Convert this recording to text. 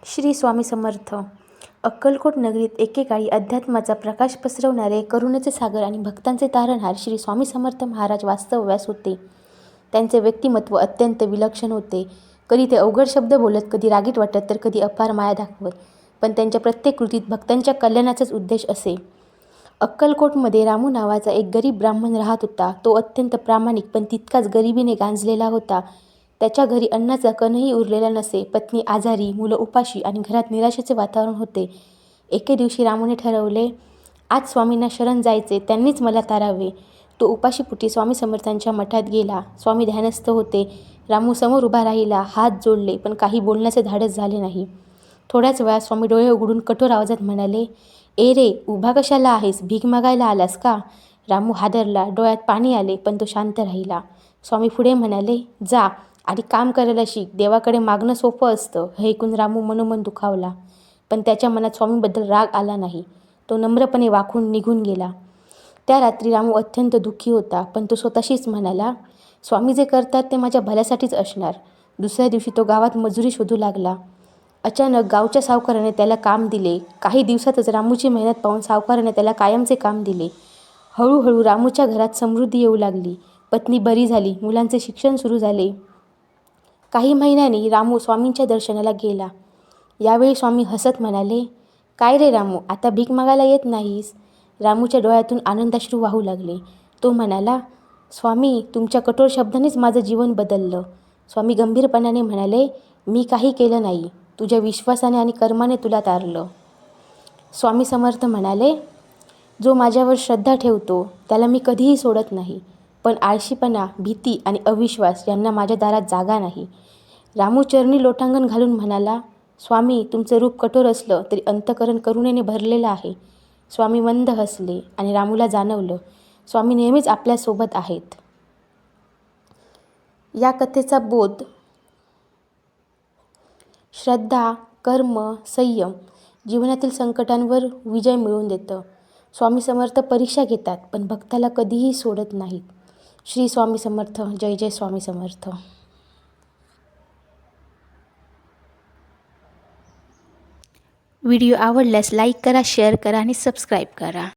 श्री स्वामी समर्थ. अक्कलकोट नगरीत एकेकाळी अध्यात्माचा प्रकाश पसरवणारे, करुणेचे सागर आणि भक्तांचे तारणहार श्री स्वामी समर्थ महाराज वास्तव्यास होते. त्यांचे व्यक्तिमत्व अत्यंत विलक्षण होते. कधी ते अवघड शब्द बोलत, कधी रागीट वाटत, तर कधी अपार माया दाखवत. पण त्यांच्या प्रत्येक कृतीत भक्तांच्या कल्याणाचाच उद्देश असे. अक्कलकोटमध्ये रामू नावाचा एक गरीब ब्राह्मण राहत होता. तो अत्यंत प्रामाणिक, पण तितकाच गरिबीने गांजलेला होता. त्याच्या घरी अन्नाचा कणही उरलेला नसे. पत्नी आजारी, मुलं उपाशी आणि घरात निराशेचे वातावरण होते. एके दिवशी रामूने ठरवले, आज स्वामींना शरण जायचे, त्यांनीच मला तारावे. तो उपाशीपोटी स्वामी समर्थांच्या मठात गेला. स्वामी ध्यानस्थ होते. रामू समोर उभा राहिला, हात जोडले, पण काही बोलण्याचे धाडस झाले नाही. थोड्याच वेळात स्वामी डोळे उघडून कठोर आवाजात म्हणाले, ए रे, उभा कशाला आहेस? भीक मागायला आलास का? रामू हादरला, डोळ्यात पाणी आले, पण तो शांत राहिला. स्वामी पुढे म्हणाले, जा, आधी काम करायला शिक. देवाकडे मागणं सोपं असतं. हे ऐकून रामू मनोमन दुखावला, पण त्याच्या मनात स्वामींबद्दल राग आला नाही. तो नम्रपणे वाकून निघून गेला. त्या रात्री रामू अत्यंत दुःखी होता, पण तो स्वतःशीच म्हणाला, स्वामी जे करतात ते माझ्या भल्यासाठीच असणार. दुसऱ्या दिवशी तो गावात मजुरी शोधू लागला. अचानक गावच्या सावकाराने त्याला काम दिले. काही दिवसातच रामूची मेहनत पाहून सावकाराने त्याला कायमचे काम दिले. हळूहळू रामूच्या घरात समृद्धी येऊ लागली. पत्नी बरी झाली, मुलांचे शिक्षण सुरू झाले. काही महिन्यांनी रामू स्वामींच्या दर्शनाला गेला. यावेळी स्वामी हसत म्हणाले, काय रे रामू, आता भीक मागायला येत नाहीस? रामूच्या डोळ्यातून आनंदाश्रू वाहू लागले. तो म्हणाला, स्वामी, तुमच्या कठोर शब्दांनीच माझं जीवन बदललं. स्वामी गंभीरपणाने म्हणाले, मी काही केलं नाही. तुझ्या विश्वासाने आणि कर्माने तुला तारलं. स्वामी समर्थ म्हणाले, जो माझ्यावर श्रद्धा ठेवतो त्याला मी कधीही सोडत नाही. पण आळशीपणा, भीती आणि अविश्वास यांना माझ्या दारात जागा नाही. रामू चरणी लोटांगण घालून म्हणाला, स्वामी, तुमचं रूप कठोर असलं तरी अंतःकरण करुणेने भरलेलं आहे. स्वामी मंद हसले आणि रामूला जाणवलं, स्वामी नेहमीच आपल्यासोबत आहेत. या कथेचा बोध, श्रद्धा, कर्म, संयम जीवनातील संकटांवर विजय मिळवून देतं. स्वामी समर्थ परीक्षा घेतात, पण भक्ताला कधीही सोडत नाहीत. श्री स्वामी समर्थ. जय जय स्वामी समर्थ. व्हिडिओ आवडल्यास लाईक करा, शेअर करा आणि सबस्क्राईब करा.